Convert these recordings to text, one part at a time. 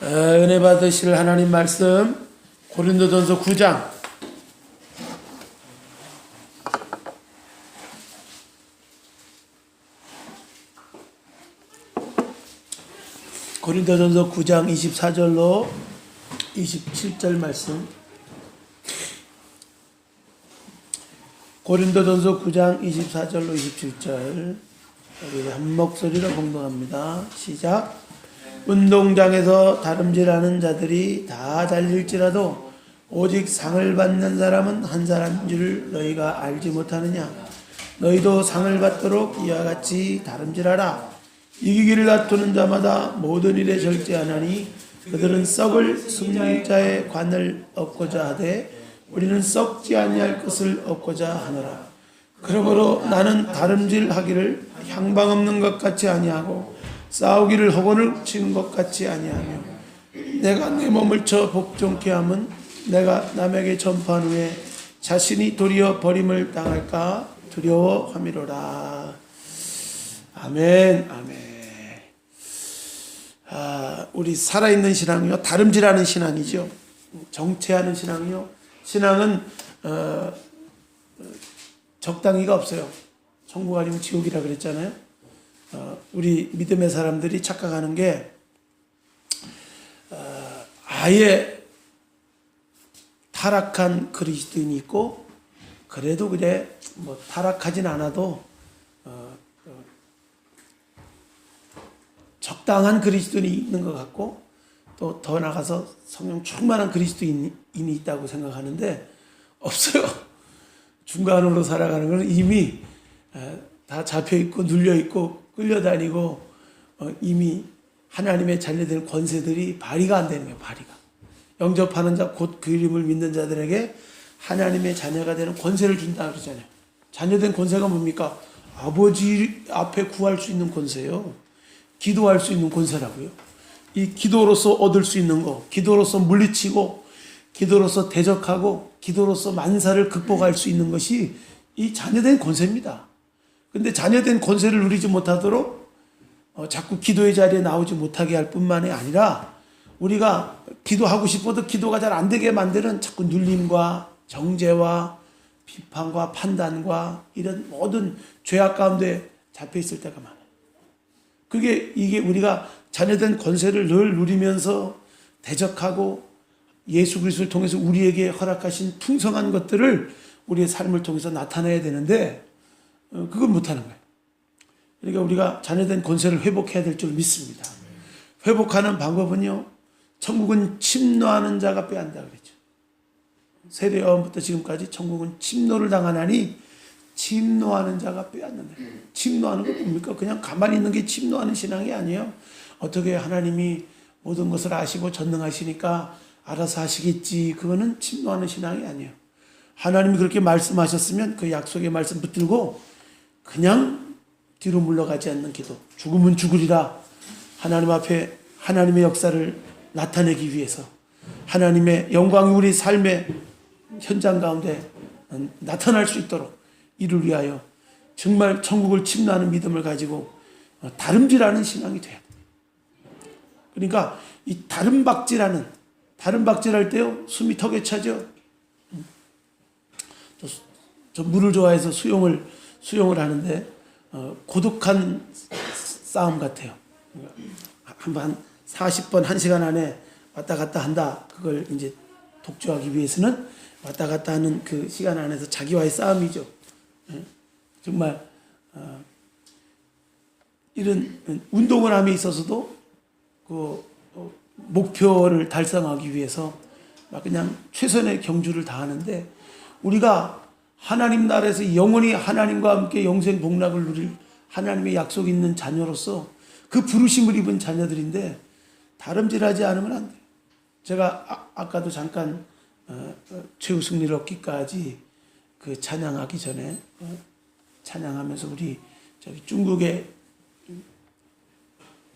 은혜 받으실 하나님 말씀 고린도전서 9장 고린도전서 9장 24절로 27절 말씀. 고린도전서 9장 24절로 27절 우리 한 목소리로 봉독합니다. 시작. 운동장에서 다름질하는 자들이 다 달릴지라도 오직 상을 받는 사람은 한 사람인 줄 너희가 알지 못하느냐. 너희도 상을 받도록 이와 같이 다름질하라. 이기기를 다투는 자마다 모든 일에 절제하나니 그들은 썩을 숨길 자의 관을 얻고자 하되 우리는 썩지 아니할 것을 얻고자 하노라. 그러므로 나는 다름질하기를 향방 없는 것 같이 아니하고 싸우기를 허건을 치는 것 같이 아니하며 내가 내 몸을 쳐 복종케 함은 내가 남에게 전파한 후에 자신이 도리어 버림을 당할까 두려워함이로라. 아멘. 아멘. 우리 살아있는 신앙이요, 다름질하는 신앙이죠. 정체하는 신앙이요. 신앙은 적당히가 없어요. 천국 아니면 지옥이라 그랬잖아요. 우리 믿음의 사람들이 착각하는 게 아예 타락한 그리스도인이 있고 그래도 그래 뭐 타락하진 않아도 적당한 그리스도인이 있는 것 같고 또 더 나가서 성령 충만한 그리스도인이 있다고 생각하는데 없어요. 중간으로 살아가는 것은 이미 다 잡혀있고 눌려있고 끌려다니고 이미 하나님의 자녀된 권세들이 발휘가 안 되는 거예요. 발휘가. 영접하는 자 곧 그 이름을 믿는 자들에게 하나님의 자녀가 되는 권세를 준다 그러잖아요. 자녀된 권세가 뭡니까? 아버지 앞에 구할 수 있는 권세요. 기도할 수 있는 권세라고요. 이 기도로서 얻을 수 있는 거, 기도로서 물리치고 기도로서 대적하고 기도로서 만사를 극복할 수 있는 것이 이 자녀된 권세입니다. 근데 자녀된 권세를 누리지 못하도록 자꾸 기도의 자리에 나오지 못하게 할 뿐만이 아니라 우리가 기도하고 싶어도 기도가 잘 안 되게 만드는 자꾸 눌림과 정죄와 비판과 판단과 이런 모든 죄악 가운데 잡혀 있을 때가 많아요. 이게 우리가 자녀된 권세를 늘 누리면서 대적하고 예수 그리스도를 통해서 우리에게 허락하신 풍성한 것들을 우리의 삶을 통해서 나타내야 되는데 그건 못하는 거예요. 그러니까 우리가 자녀된 권세를 회복해야 될 줄 믿습니다. 회복하는 방법은요, 천국은 침노하는 자가 빼앗는다 그랬죠. 세례요한부터 지금까지 천국은 침노를 당하나니 침노하는 자가 빼앗는다. 침노하는 건 뭡니까? 그냥 가만히 있는 게 침노하는 신앙이 아니에요. 어떻게 하나님이 모든 것을 아시고 전능하시니까 알아서 하시겠지. 그거는 침노하는 신앙이 아니에요. 하나님이 그렇게 말씀하셨으면 그 약속의 말씀 붙들고 그냥 뒤로 물러가지 않는 기도. 죽으면 죽으리라. 하나님 앞에 하나님의 역사를 나타내기 위해서 하나님의 영광이 우리 삶의 현장 가운데 나타날 수 있도록 이를 위하여 정말 천국을 침노하는 믿음을 가지고 다름질하는 신앙이 돼야 돼요. 그러니까 이 다름박질할 때요 숨이 턱에 차죠. 저 물을 좋아해서 수영을 하는데 고독한 싸움 같아요. 한 40번 1시간 안에 왔다 갔다 한다. 그걸 이제 독주하기 위해서는 왔다 갔다 하는 그 시간 안에서 자기와의 싸움이죠. 정말 이런 운동을 함에 있어서도 그 목표를 달성하기 위해서 막 그냥 최선의 경주를 다하는데 우리가 하나님 나라에서 영원히 하나님과 함께 영생 복락을 누릴 하나님의 약속 있는 자녀로서 그 부르심을 입은 자녀들인데 다름질하지 않으면 안 돼요. 제가 아까도 잠깐 최우승리를 얻기까지 그 찬양하기 전에 찬양하면서 우리 저기 중국에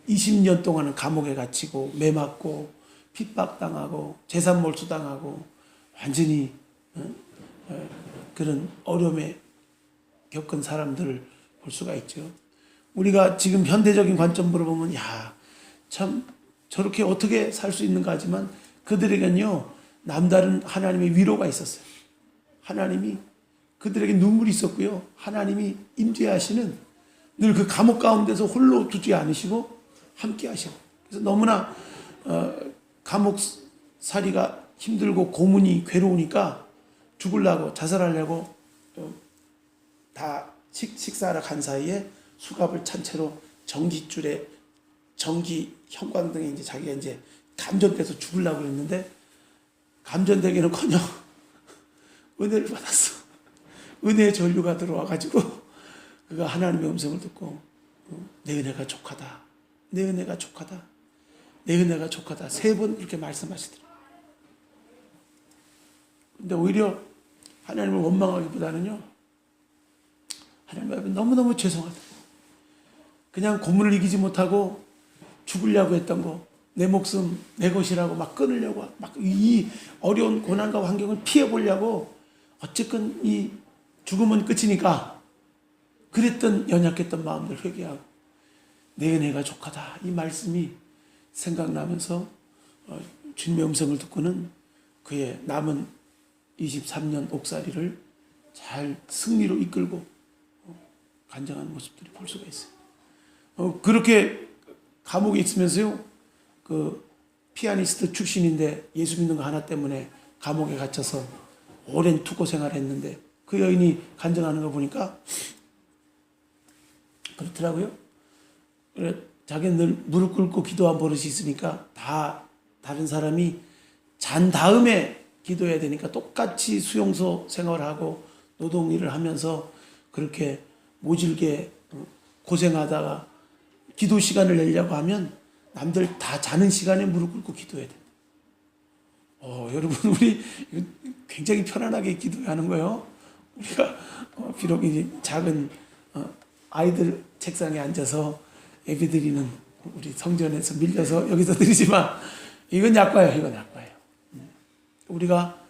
20년 동안은 감옥에 갇히고 매 맞고 핍박당하고 재산 몰수당하고 완전히 그런 어려움에 겪은 사람들을 볼 수가 있죠. 우리가 지금 현대적인 관점으로 보면 참 저렇게 어떻게 살 수 있는가 하지만 그들에게는요 남다른 하나님의 위로가 있었어요. 하나님이 그들에게 눈물이 있었고요. 하나님이 임재하시는 늘 그 감옥 가운데서 홀로 두지 않으시고 함께 하시고, 그래서 너무나 감옥살이가 힘들고 고문이 괴로우니까 죽으려고 자살하려고 다 식사하러 간 사이에 수갑을 찬 채로 전기줄에 전기 형광등에 이제 자기가 이제 감전돼서 죽으려고 했는데 감전되기는커녕 은혜를 받았어. 은혜의 전류가 들어와가지고 그가 하나님의 음성을 듣고 내 은혜가 족하다, 내 은혜가 족하다, 내 은혜가 족하다 3번 이렇게 말씀하시더라고요. 근데 오히려 하나님을 원망하기보다는요, 하나님 앞에 너무너무 죄송하다. 그냥 고문을 이기지 못하고 죽으려고 했던 거, 내 목숨 내 것이라고 막 끊으려고 막 이 어려운 고난과 환경을 피해보려고 어쨌건 이 죽음은 끝이니까 그랬던 연약했던 마음들 회개하고 내 은혜가 족하다 이 말씀이 생각나면서 주님의 음성을 듣고는 그의 남은 23년 옥살이를 잘 승리로 이끌고 간증하는 모습들이 볼 수가 있어요. 그렇게 감옥에 있으면서요, 그 피아니스트 출신인데 예수 믿는 거 하나 때문에 감옥에 갇혀서 오랜 투고 생활을 했는데 그 여인이 간증하는 거 보니까 그렇더라고요. 그래, 자기는 늘 무릎 꿇고 기도한 버릇이 있으니까 다 다른 사람이 잔 다음에 기도해야 되니까 똑같이 수용소 생활하고 노동 일을 하면서 그렇게 모질게 고생하다가 기도 시간을 내려고 하면 남들 다 자는 시간에 무릎 꿇고 기도해야 돼. 여러분, 우리 굉장히 편안하게 기도하는 거예요. 우리가 비록 이제 작은 아이들 책상에 앉아서 예배 드리는 우리 성전에서 밀려서 여기서 드리지만 이건 약과예요. 이건 약과예요. 우리가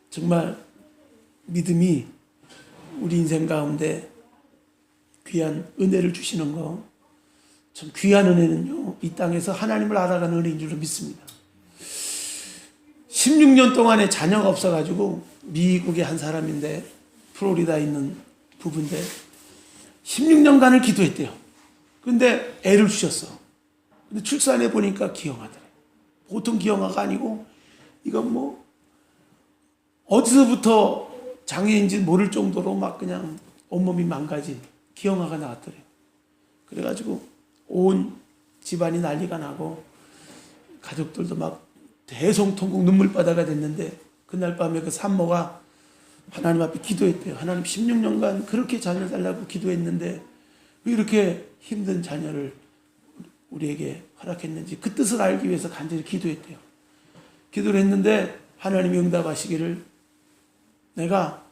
정말 믿음이 우리 인생 가운데 귀한 은혜를 주시는 거, 참 귀한 은혜는요, 이 땅에서 하나님을 알아가는 은혜인 줄로 믿습니다. 16년 동안에 자녀가 없어가지고 미국의 한 사람인데 플로리다에 있는 부부인데 16년간을 기도했대요. 근데 애를 주셨어. 근데 출산해 보니까 기형아더래. 보통 기형아가 아니고 이건 뭐 어디서부터 장애인지 모를 정도로 막 그냥 온몸이 망가진 기형아가 나왔더래요. 그래가지고 온 집안이 난리가 나고 가족들도 막 대성통곡 눈물바다가 됐는데 그날 밤에 그 산모가 하나님 앞에 기도했대요. 하나님 16년간 그렇게 자녀 달라고 기도했는데 왜 이렇게 힘든 자녀를 우리에게 허락했는지 그 뜻을 알기 위해서 간절히 기도했대요. 기도를 했는데 하나님이 응답하시기를 내가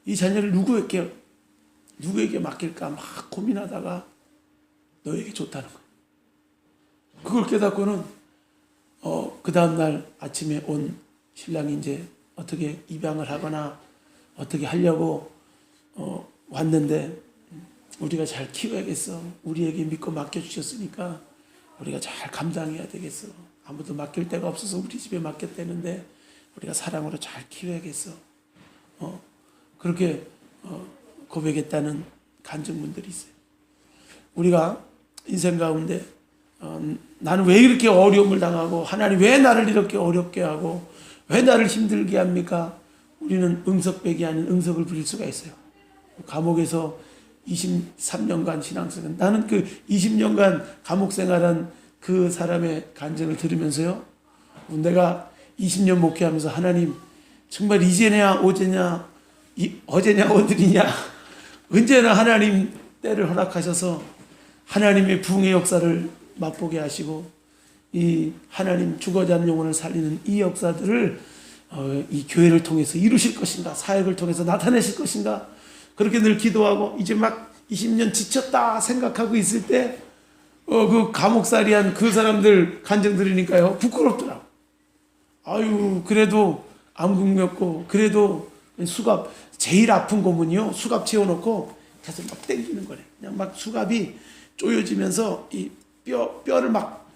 이 자녀를 누구에게 맡길까 막 고민하다가 너에게 줬다는 거예요. 그걸 깨닫고는 그 다음날 아침에 온 신랑이 이제 어떻게 입양을 하거나 어떻게 하려고 왔는데 우리가 잘 키워야겠어. 우리에게 믿고 맡겨주셨으니까 우리가 잘 감당해야 되겠어. 아무도 맡길 데가 없어서 우리 집에 맡겼다는데 우리가 사랑으로 잘 키워야겠어. 그렇게 고백했다는 간증문들이 있어요. 우리가 인생 가운데 나는 왜 이렇게 어려움을 당하고 하나님 왜 나를 이렇게 어렵게 하고 왜 나를 힘들게 합니까? 우리는 응석백이 아닌 응석을 부릴 수가 있어요. 감옥에서 23년간 신앙생활, 나는 그 20년간 감옥 생활한 그 사람의 간증을 들으면서요, 내가 20년 목회하면서 하나님 정말 이제냐 어제냐 어제냐 오늘이냐 언제나 하나님 때를 허락하셔서 하나님의 부흥의 역사를 맛보게 하시고 이 하나님 죽어지 않은 영혼을 살리는 이 역사들을 이 교회를 통해서 이루실 것인가, 사역을 통해서 나타내실 것인가, 그렇게 늘 기도하고 이제 막 20년 지쳤다 생각하고 있을 때 그 감옥살이한 그 사람들 간증 들으니까요 부끄럽더라고. 아유, 그래도 암국이었고 그래도 수갑 제일 아픈 고문이요, 수갑 채워놓고 계속 막 땡기는 거래. 그냥 막 수갑이 쪼여지면서 이 뼈를 막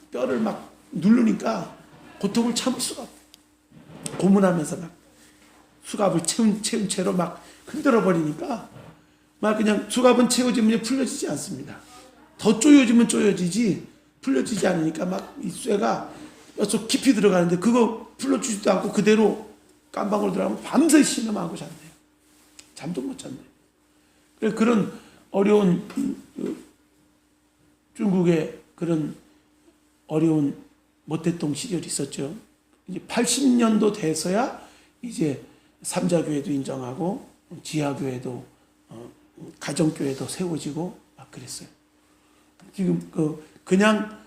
누르니까 고통을 참을 수가 없어요. 고문하면서 막 수갑을 채운 채로 막 흔들어 버리니까 막 그냥 수갑은 채워지면 풀려지지 않습니다. 더 조여지면 조여지지 풀려지지 않으니까 막 이 쇠가 속 깊이 들어가는데 그거 풀려주지도 않고 그대로 깜방으로 들어가면 밤새 신음하고 잔대요. 잠도 못 잔대요. 그래서 그런 어려운 중국의 그런 어려운 모태동 시절이 있었죠. 이제 80년도 돼서야 이제 삼자교회도 인정하고 지하교회도 가정교회도 세워지고 막 그랬어요. 지금 그냥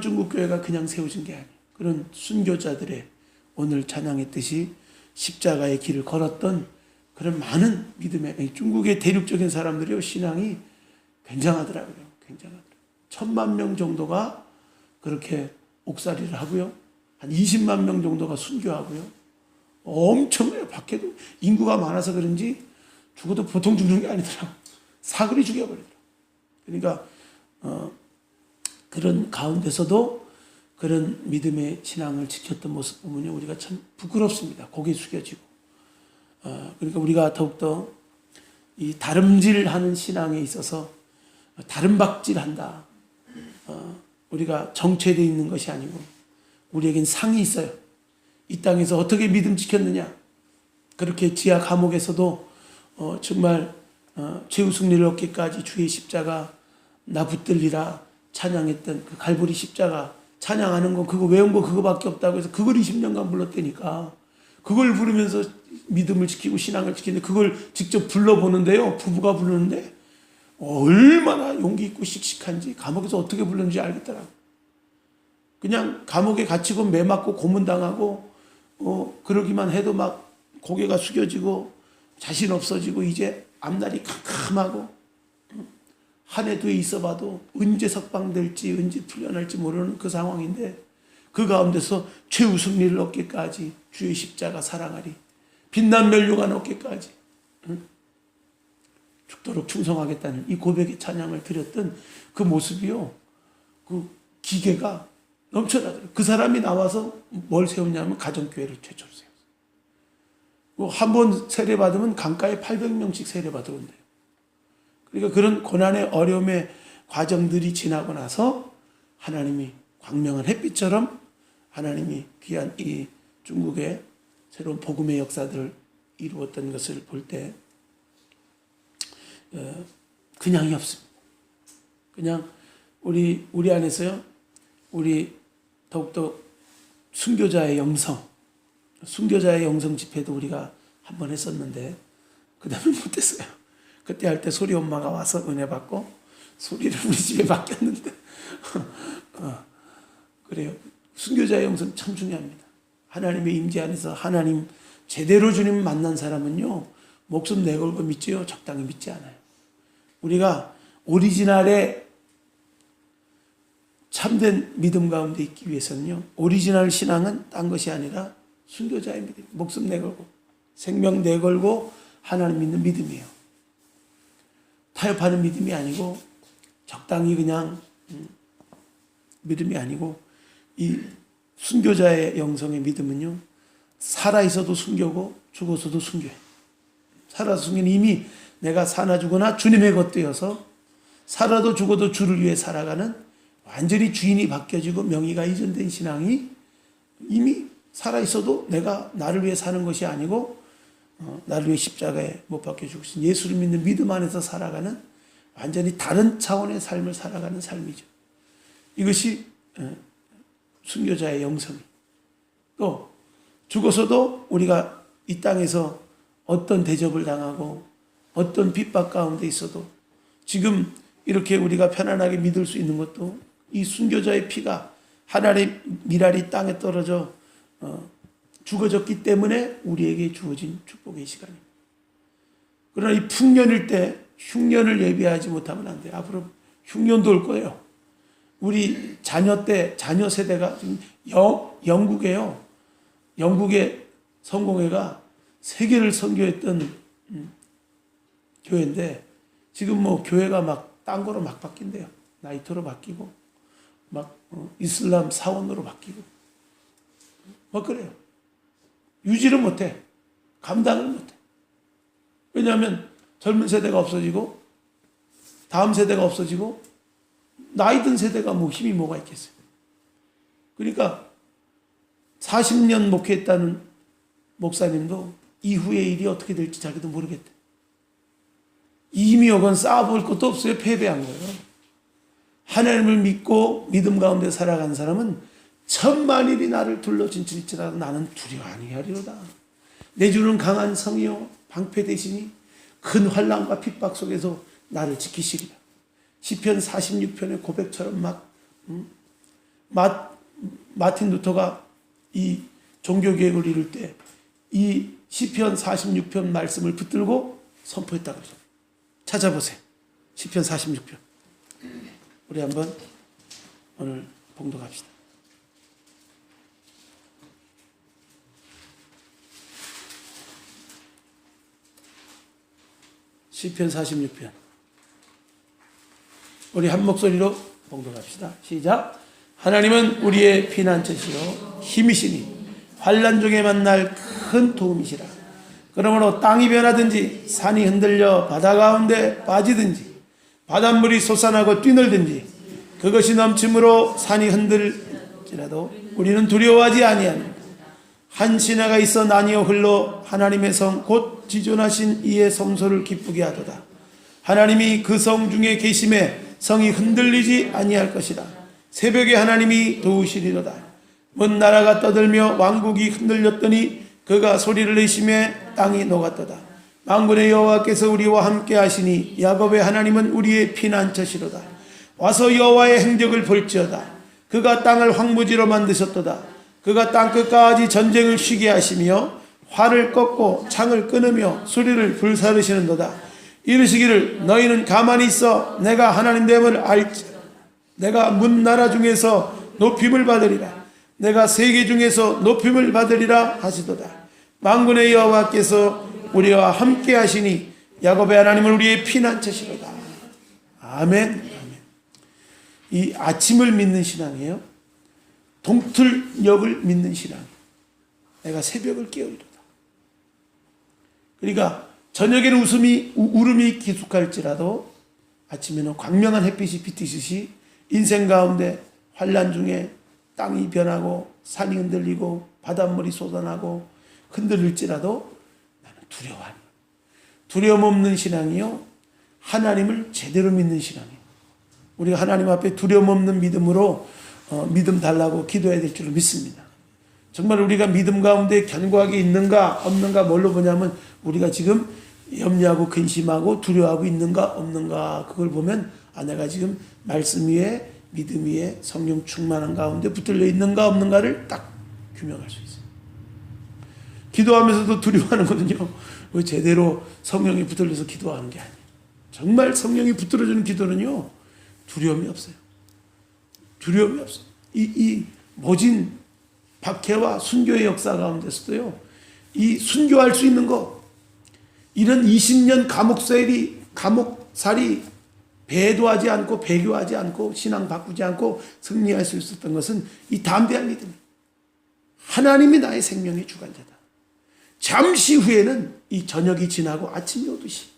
중국교회가 그냥 세워진 게 아니에요. 그런 순교자들의 오늘 찬양했듯이 십자가의 길을 걸었던 그런 많은 믿음의 중국의 대륙적인 사람들의 신앙이 굉장하더라고요. 굉장하더라고요. 1000만 명 정도가 그렇게 옥살이를 하고요. 한 20만 명 정도가 순교하고요. 엄청나요. 밖에도 인구가 많아서 그런지 죽어도 보통 죽는 게 아니더라고요. 사글이 죽여버리더라고요. 그러니까 그런 가운데서도 그런 믿음의 신앙을 지켰던 모습 보면 우리가 참 부끄럽습니다. 고개 숙여지고. 그러니까 우리가 더욱더 이 다름질하는 신앙에 있어서 다름박질한다. 우리가 정체되어 있는 것이 아니고 우리에겐 상이 있어요. 이 땅에서 어떻게 믿음 지켰느냐. 그렇게 지하 감옥에서도 정말 최후 승리를 얻기까지 주의 십자가 나 붙들리라 찬양했던 그 갈보리 십자가 찬양하는 거 그거 외운 거 그거밖에 없다고 해서 그걸 20년간 불렀다니까. 그걸 부르면서 믿음을 지키고 신앙을 지키는데 그걸 직접 불러보는데요. 부부가 부르는데 얼마나 용기 있고 씩씩한지 감옥에서 어떻게 불렀는지 알겠더라고. 그냥 감옥에 갇히고 매 맞고 고문당하고 그러기만 해도 막 고개가 숙여지고 자신 없어지고 이제 앞날이 캄캄하고 한 해 뒤에 있어봐도 언제 석방될지 언제 풀려날지 모르는 그 상황인데 그 가운데서 최후 승리를 얻기까지 주의 십자가 사랑하리 빛난 멸류관 얻기까지 죽도록 충성하겠다는 이 고백의 찬양을 드렸던 그 모습이요. 그 기계가 넘쳐나더라고요. 그 사람이 나와서 뭘 세웠냐면 가정교회를 최초로 세웠어요. 한 번 세례받으면 강가에 800명씩 세례받아온대요. 그러니까 그런 고난의 어려움의 과정들이 지나고 나서 하나님이 광명한 햇빛처럼 하나님이 귀한 이 중국의 새로운 복음의 역사들을 이루었던 것을 볼 때 그냥이 없습니다. 그냥 우리 안에서요. 우리 더욱더 순교자의 영성 집회도 우리가 한 번 했었는데 그 다음에 못했어요. 그때 할 때 소리 엄마가 와서 은혜 받고 소리를 우리 집에 맡겼는데 그래요. 순교자의 영성 참 중요합니다. 하나님의 임재 안에서 하나님 제대로 주님 만난 사람은요. 목숨 내걸고 믿지요. 적당히 믿지 않아요. 우리가 오리지널의 참된 믿음 가운데 있기 위해서는요. 오리지널 신앙은 딴 것이 아니라 순교자의 믿음. 목숨 내걸고 생명 내걸고 하나님 믿는 믿음이에요. 타협하는 믿음이 아니고 적당히 그냥 믿음이 아니고 이 순교자의 영성의 믿음은요. 살아있어도 순교고 죽어서도 순교해. 살아서 순교는 이미 내가 사나 죽거나 주님의 것 되어서 살아도 죽어도 주를 위해 살아가는 완전히 주인이 바뀌어지고 명의가 이전된 신앙이 이미 살아있어도 내가 나를 위해 사는 것이 아니고 나를 위해 십자가에 못 박혀 죽으신 예수를 믿는 믿음 안에서 살아가는 완전히 다른 차원의 삶을 살아가는 삶이죠. 이것이 순교자의 영성이. 또 죽어서도 우리가 이 땅에서 어떤 대접을 당하고 어떤 핍박 가운데 있어도 지금 이렇게 우리가 편안하게 믿을 수 있는 것도 이 순교자의 피가 하나님의 미랄이 땅에 떨어져 죽어졌기 때문에 우리에게 주어진 축복의 시간입니다. 그러나 이 풍년일 때 흉년을 예비하지 못하면 안 돼요. 앞으로 흉년도 올 거예요. 우리 자녀 세대가 지금 영국에요. 영국의 성공회가 세계를 선교했던 교회인데 지금 뭐 교회가 막 딴 거로 막 바뀐대요. 나이트로 바뀌고 막 이슬람 사원으로 바뀌고 뭐 그래요. 유지를 못해. 감당을 못해. 왜냐하면 젊은 세대가 없어지고 다음 세대가 없어지고 나이 든 세대가 뭐 힘이 뭐가 있겠어요. 그러니까 40년 목회했다는 목사님도 이후의 일이 어떻게 될지 자기도 모르겠대. 이미 여건 쌓아볼 것도 없어요. 패배한 거예요. 하나님을 믿고 믿음 가운데 살아가는 사람은 천만일이 나를 둘러진칠지라도 나는 두려워 아니하리로다. 내 주는 강한 성이요 방패 대신이 큰 환난과 핍박 속에서 나를 지키시리라. 시편 46편의 고백처럼 마틴 루터가 이 종교개혁을 이룰 때 이 시편 46편 말씀을 붙들고 선포했다고 그러죠. 찾아보세요. 시편 46편. 우리 한번 오늘 봉독합시다. 시편 46편. 우리 한 목소리로 봉독합시다. 시작. 하나님은 우리의 피난처시요 힘이시니 환난 중에 만날 큰 도움이시라. 그러므로 땅이 변하든지 산이 흔들려 바다 가운데 빠지든지 바닷물이 솟아나고 뛰놀든지 그것이 넘침으로 산이 흔들지라도 우리는 두려워하지 아니하니 한 신하가 있어 나뉘어 흘러 하나님의 성 곧 지존하신 이의 성소를 기쁘게 하도다. 하나님이 그 성 중에 계심에 성이 흔들리지 아니할 것이다. 새벽에 하나님이 도우시리로다. 먼 나라가 떠들며 왕국이 흔들렸더니 그가 소리를 내심에 땅이 녹았도다. 만군의 여호와께서 우리와 함께 하시니 야곱의 하나님은 우리의 피난처시로다. 와서 여호와의 행적을 볼지어다. 그가 땅을 황무지로 만드셨도다. 그가 땅끝까지 전쟁을 쉬게 하시며 활을 꺾고 창을 끊으며 수리를 불사르시는도다. 이르시기를 너희는 가만히 있어 내가 하나님 됨을 알지. 내가 문 나라 중에서 높임을 받으리라. 내가 세계 중에서 높임을 받으리라 하시도다. 만군의 여호와께서 우리와 함께 하시니 야곱의 하나님은 우리의 피난처시로다. 아멘. 아멘. 이 아침을 믿는 신앙이에요. 동틀녘을 믿는 신앙. 내가 새벽을 깨우리로다. 그러니까 저녁에는 울음이 기숙할지라도 아침에는 광명한 햇빛이 비치듯이 인생 가운데 환난 중에 땅이 변하고 산이 흔들리고 바닷물이 쏟아나고 흔들릴지라도 나는 두려워하니 두려움 없는 신앙이요 하나님을 제대로 믿는 신앙이에요. 우리가 하나님 앞에 두려움 없는 믿음으로 믿음 달라고 기도해야 될 줄을 믿습니다. 정말 우리가 믿음 가운데 견고하게 있는가 없는가 뭘로 보냐면 우리가 지금 염려하고 근심하고 두려워하고 있는가 없는가 그걸 보면 내가 지금 말씀 위에 믿음 위에 성령 충만한 가운데 붙들려 있는가 없는가를 딱 규명할 수 있어요. 기도하면서도 두려워하는 거든요. 제대로 성령이 붙들려서 기도하는 게 아니에요. 정말 성령이 붙들어주는 기도는요 두려움이 없어요. 두려움이 없어요. 이 모진 박해와 순교의 역사 가운데서도요 이 순교할 수 있는 거 이런 20년 감옥살이 배도하지 않고 배교하지 않고 신앙 바꾸지 않고 승리할 수 있었던 것은 이 담대한 믿음. 하나님이 나의 생명의 주관자다. 잠시 후에는 이 저녁이 지나고 아침이 오듯이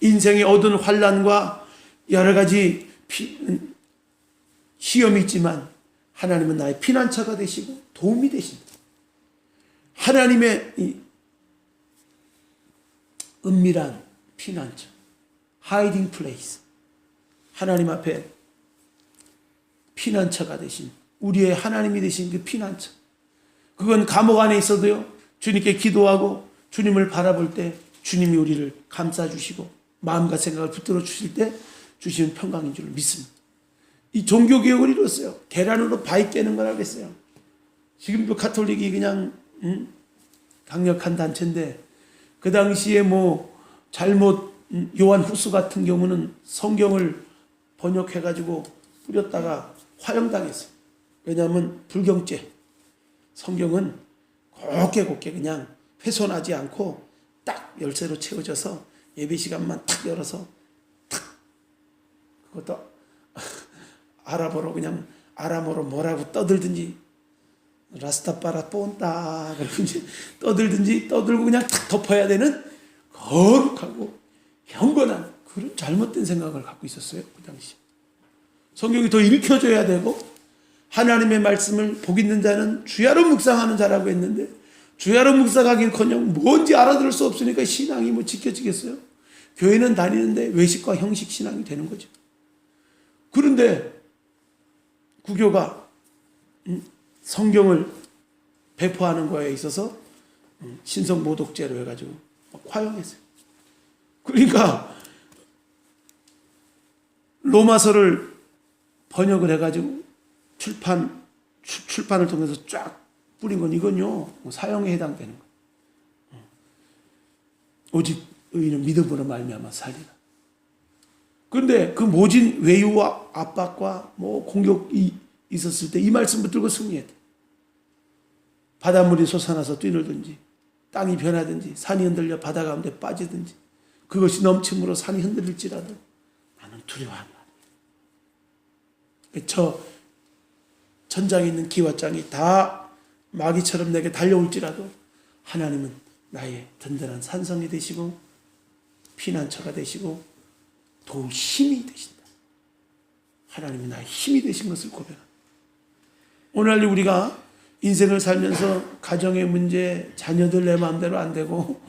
인생의 어두운 환난과 여러 가지 시험이 있지만 하나님은 나의 피난처가 되시고 도움이 되십니다. 하나님의 이 은밀한 피난처, 하이딩 플레이스. 하나님 앞에 피난처가 되신 우리의 하나님이 되신 그 피난처. 그건 감옥 안에 있어도요. 주님께 기도하고 주님을 바라볼 때 주님이 우리를 감싸주시고 마음과 생각을 붙들어 주실 때 주시는 평강인 줄 믿습니다. 이 종교개혁을 이뤘어요. 계란으로 바위 깨는 거라고 했어요. 지금도 가톨릭이 그냥 강력한 단체인데 그 당시에 잘못 요한 후스 같은 경우는 성경을 번역해가지고 뿌렸다가 화형당했어요. 왜냐하면 불경죄. 성경은 곱게 그냥 훼손하지 않고 딱 열쇠로 채워져서 예배 시간만 탁 열어서 탁 그것도 아랍어로 그냥 아람어로 뭐라고 떠들든지 라스타파라 폰따 그러고 이제 떠들든지 떠들고 그냥 탁 덮어야 되는 거룩하고 경건한 그런 잘못된 생각을 갖고 있었어요. 그 당시. 성경이 더 읽혀줘야 되고 하나님의 말씀을 복 있는 자는 주야로 묵상하는 자라고 했는데 주야로 묵상하긴커녕 뭔지 알아들을 수 없으니까 신앙이 뭐 지켜지겠어요? 교회는 다니는데 외식과 형식 신앙이 되는 거죠. 그런데 구교가 성경을 배포하는 거에 있어서 신성모독죄로 해가지고 화형했어요. 그러니까 로마서를 번역을 해가지고 출판을 통해서 쫙 뿌린 건 이건요 사형에 해당되는 거예요. 오직 의인은 믿음으로 말미암아 살리라. 그런데 그 모진 외유와 압박과 뭐 공격이 있었을 때 이 말씀 붙들고 승리했대. 바닷물이 솟아나서 뛰놀든지 땅이 변하든지 산이 흔들려 바다 가운데 빠지든지 그것이 넘침으로 산이 흔들릴지라도 나는 두려워하노라. 저 천장에 있는 기와장이 다 마귀처럼 내게 달려올지라도 하나님은 나의 든든한 산성이 되시고 피난처가 되시고 도울 힘이 되신다. 하나님이 나의 힘이 되신 것을 고백합니다. 오늘 우리가 인생을 살면서 가정의 문제, 자녀들 내 마음대로 안 되고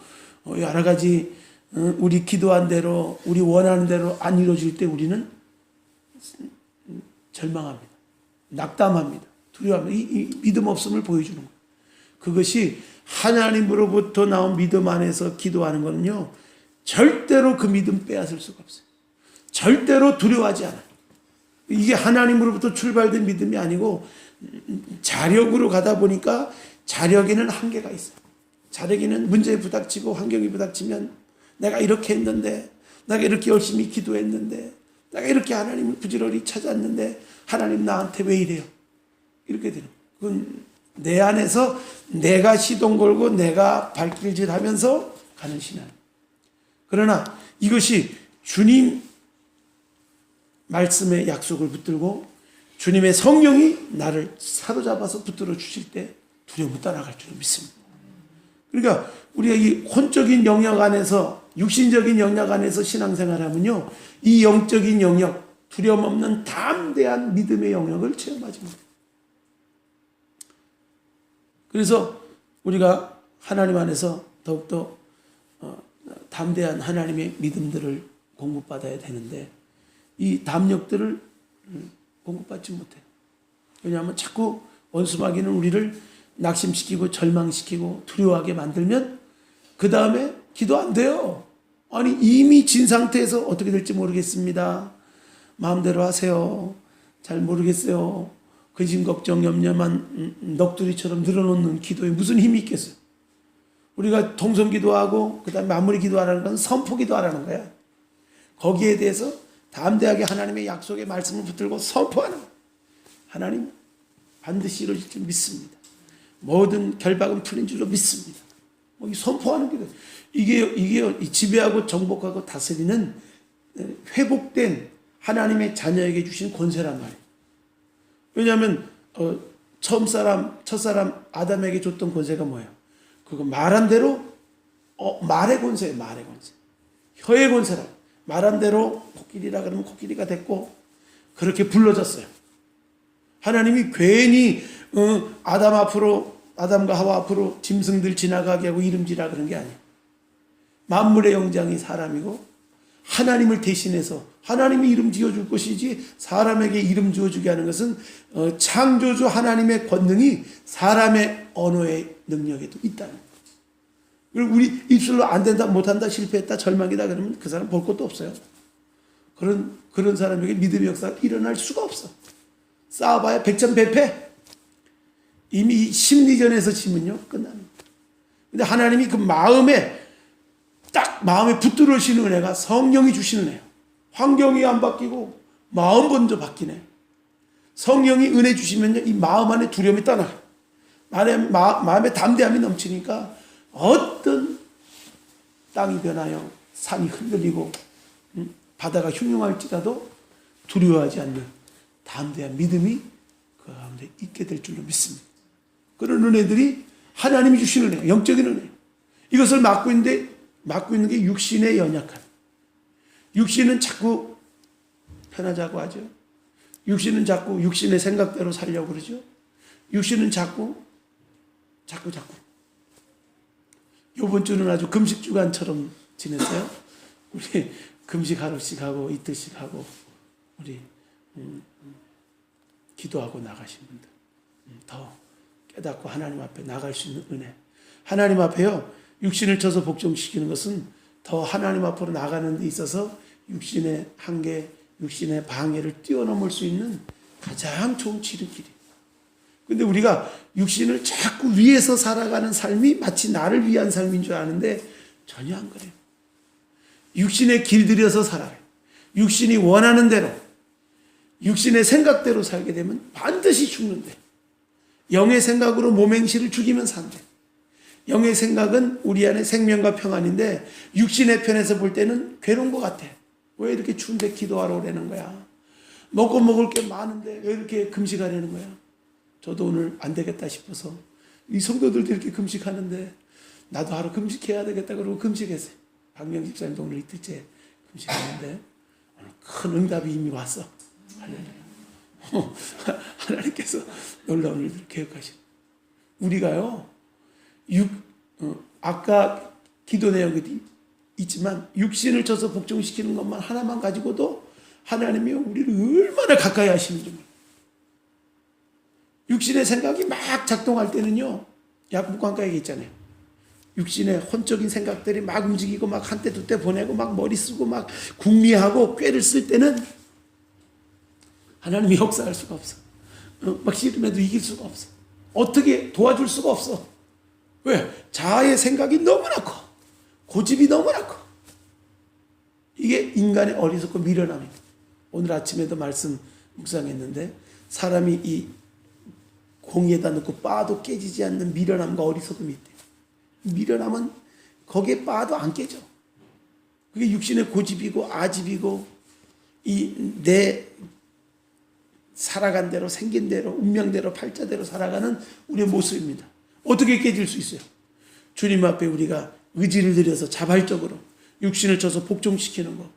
여러 가지 우리 기도한 대로 우리 원하는 대로 안 이루어질 때 우리는 절망합니다. 낙담합니다. 두려워합니다. 이 믿음 없음을 보여주는 거예요. 그것이 하나님으로부터 나온 믿음 안에서 기도하는 거는요 절대로 그 믿음 빼앗을 수가 없어요. 절대로 두려워하지 않아요. 이게 하나님으로부터 출발된 믿음이 아니고 자력으로 가다 보니까 자력에는 한계가 있어요. 자력에는 문제에 부닥치고 환경이 부닥치면 내가 이렇게 했는데 내가 이렇게 열심히 기도했는데 내가 이렇게 하나님을 부지런히 찾았는데 하나님 나한테 왜 이래요? 이렇게 되는 거예요. 그건 내 안에서 내가 시동 걸고 내가 발길질 하면서 가는 신앙. 그러나 이것이 주님 말씀의 약속을 붙들고 주님의 성령이 나를 사로잡아서 붙들어 주실 때 두려움을 떠나갈 줄 믿습니다. 그러니까 우리가 이 혼적인 영역 안에서 육신적인 영역 안에서 신앙생활하면요 이 영적인 영역 두려움 없는 담대한 믿음의 영역을 체험하지 못해요. 그래서 우리가 하나님 안에서 더욱더 담대한 하나님의 믿음들을 공급받아야 되는데 이 담력들을 공급받지 못해요. 왜냐하면 자꾸 원수마귀는 우리를 낙심시키고 절망시키고 두려워하게 만들면 그 다음에 기도 안 돼요. 아니 이미 진 상태에서 어떻게 될지 모르겠습니다. 마음대로 하세요. 잘 모르겠어요. 근심 걱정 염려만 넋두리처럼 늘어놓는 기도에 무슨 힘이 있겠어요. 우리가 통성기도하고 그 다음에 마무리 기도하라는 건 선포기도하라는 거야. 거기에 대해서 담대하게 하나님의 약속의 말씀을 붙들고 선포하는 거야. 하나님 반드시 이루어질 줄 믿습니다. 모든 결박은 풀린 줄로 믿습니다. 이 선포하는 기도. 이게 지배하고 정복하고 다스리는 회복된 하나님의 자녀에게 주신 권세란 말이에요. 왜냐하면 첫사람 아담에게 줬던 권세가 뭐예요? 그거 말한 대로 말의 권세예요. 말의 권세. 혀의 권세라. 말한 대로 코끼리라 그러면 코끼리가 됐고 그렇게 불러졌어요. 하나님이 괜히 아담과 하와 앞으로 짐승들 지나가게 하고 이름지라 그런 게 아니에요. 만물의 영장이 사람이고 하나님을 대신해서 하나님이 이름 지어줄 것이지 사람에게 이름 지어주게 하는 것은 창조주 하나님의 권능이 사람의 언어의 능력에도 있다는 거예요. 그리고 우리 입술로 안 된다, 못한다, 실패했다, 절망이다 그러면 그 사람 볼 것도 없어요. 그런 사람에게 믿음의 역사가 일어날 수가 없어. 쌓아봐야 백전백패. 이미 심리전에서 지면요 끝납니다. 근데 하나님이 그 마음에 붙들으시는 은혜가 성령이 주시는 은혜예요. 환경이 안 바뀌고 마음 먼저 바뀌네. 성령이 은혜 주시면요 이 마음 안에 두려움이 떠나요. 마음에 담대함이 넘치니까 어떤 땅이 변하여 산이 흔들리고 바다가 흉흉할지라도 두려워하지 않는 담대한 믿음이 그 가운데 있게 될 줄로 믿습니다. 그런 은혜들이 하나님이 주시는 은혜, 영적인 은혜. 이것을 맡고 있는 게 육신의 연약함. 육신은 자꾸 편하자고 하죠. 육신은 자꾸 육신의 생각대로 살려고 그러죠. 육신은 자꾸. 요번 주는 아주 금식 주간처럼 지냈어요. 우리 금식 하루씩 하고 이틀씩 하고 우리 기도하고 나가신 분들 더 깨닫고 하나님 앞에 나갈 수 있는 은혜. 하나님 앞에요. 육신을 쳐서 복종시키는 것은 더 하나님 앞으로 나가는 데 있어서 육신의 한계, 육신의 방해를 뛰어넘을 수 있는 가장 좋은 지름길이에요. 근데 우리가 육신을 자꾸 위해서 살아가는 삶이 마치 나를 위한 삶인 줄 아는데 전혀 안 그래요. 육신의 길들여서 살아요. 육신이 원하는 대로, 육신의 생각대로 살게 되면 반드시 죽는데, 영의 생각으로 몸행실을 죽이면 산대. 영의 생각은 우리 안에 생명과 평안인데 육신의 편에서 볼 때는 괴로운 것 같아. 왜 이렇게 추운데 기도하러 오라는 거야? 먹을 게 많은데 왜 이렇게 금식하려는 거야? 저도 오늘 안 되겠다 싶어서 이 성도들도 이렇게 금식하는데 나도 하루 금식해야 되겠다 그러고 금식했어요. 박명 집사님도 오늘 이틀째 금식하는데 오늘 큰 응답이 이미 왔어. 할렐루야. 하나님께서 놀라운 일들을 계획하시는. 우리가요, 아까 기도 내용이 있지만 육신을 쳐서 복종시키는 것만 하나만 가지고도 하나님이 우리를 얼마나 가까이 하시는지 몰라요. 육신의 생각이 막 작동할 때는요, 약국관가에 있잖아요. 육신의 혼적인 생각들이 막 움직이고 막 한때 두때 보내고 막 머리 쓰고 막 궁리하고 꾀를 쓸 때는 하나님이 역사할 수가 없어. 막 씨름해도 이길 수가 없어. 어떻게 도와줄 수가 없어. 왜? 자아의 생각이 너무나 커. 고집이 너무나 커. 이게 인간의 어리석고 미련함입니다. 오늘 아침에도 말씀 묵상했는데 사람이 이 공에다 넣고 빠도 깨지지 않는 미련함과 어리석음이 있대요. 미련함은 거기에 빠도 안 깨져. 그게 육신의 고집이고 아집이고 이 내 살아간 대로 생긴 대로 운명대로 팔자대로 살아가는 우리의 모습입니다. 어떻게 깨질 수 있어요? 주님 앞에 우리가 의지를 들여서 자발적으로 육신을 쳐서 복종시키는 거.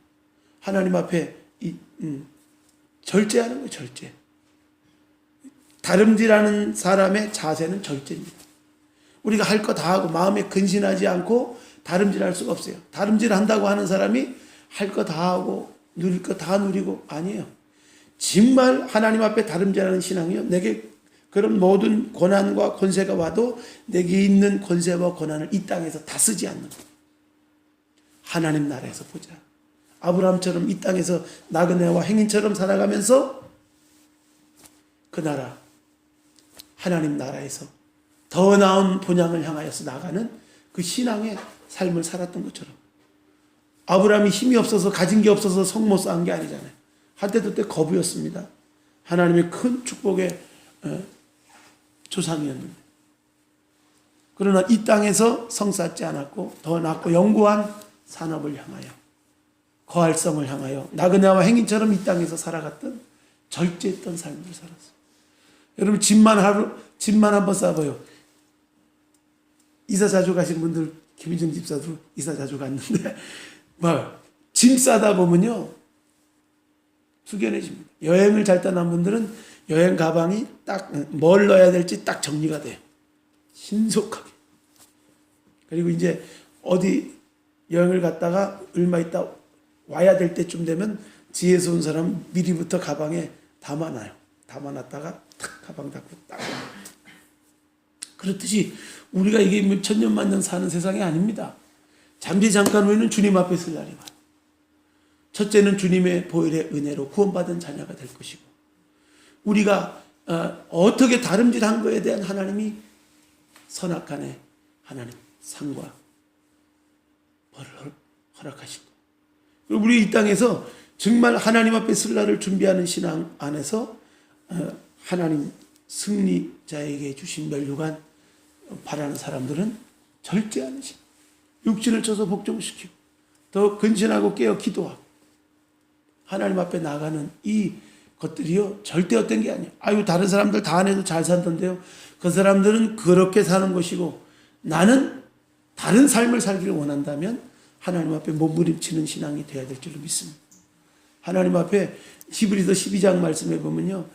하나님 앞에 절제하는 거예요. 절제. 다름질하는 사람의 자세는 절제입니다. 우리가 할 거 다 하고 마음에 근신하지 않고 다름질할 수가 없어요. 다름질한다고 하는 사람이 할 거 다 하고 누릴 거 다 누리고 아니에요. 정말 하나님 앞에 다름질하는 신앙이요. 내게 그런 모든 고난과 권세가 와도 내게 있는 권세와 고난을 이 땅에서 다 쓰지 않는 거예요. 하나님 나라에서 보자. 아브라함처럼 이 땅에서 나그네와 행인처럼 살아가면서 그 나라, 하나님 나라에서 더 나은 본향을 향하여서 나가는 그 신앙의 삶을 살았던 것처럼 아브라함이 힘이 없어서 가진 게 없어서 성 못 쌓은 게 아니잖아요. 한때도 때 거부였습니다. 하나님의 큰 축복의 조상이었는데 그러나 이 땅에서 성 쌓지 않았고 더 낫고 영구한 산업을 향하여 거할성을 향하여 나그네와 행인처럼 이 땅에서 살아갔던 절제했던 삶을 살았어요. 여러분 집만 한번 쌓아봐요. 이사 자주 가신 분들 김희정 집사도 이사 자주 갔는데 짐 싸다 보면요 숙연해집니다. 여행을 잘 떠난 분들은 여행 가방이 딱 뭘 넣어야 될지 딱 정리가 돼요. 신속하게. 그리고 이제 어디 여행을 갔다가 얼마 있다 와야 될 때쯤 되면 지혜서 온 사람 미리부터 가방에 담아놔요. 담아놨다가 탁 가방 닫고 딱. 그렇듯이 우리가 이게 천년만년 사는 세상이 아닙니다. 잠시 잠깐 후에는 주님 앞에 설 날이 와요. 첫째는 주님의 보혈의 은혜로 구원받은 자녀가 될 것이고 우리가 어떻게 다름질한 거에 대한 하나님이 선악간에 하나님 상과 벌을 허락하시고 그리고 우리 이 땅에서 정말 하나님 앞에 설 날을 준비하는 신앙 안에서 하나님 승리자에게 주신 멸류관 바라는 사람들은 절제하는 신앙 육신을 쳐서 복종시키고 더 근신하고 깨어 기도하고 하나님 앞에 나가는 이 것들이요 절대 어떤 게 아니에요. 아유 다른 사람들 다 안 해도 잘 산던데요. 그 사람들은 그렇게 사는 것이고 나는 다른 삶을 살기를 원한다면 하나님 앞에 몸부림치는 신앙이 되어야 될 줄로 믿습니다. 하나님 앞에 히브리서 12장 말씀해 보면요.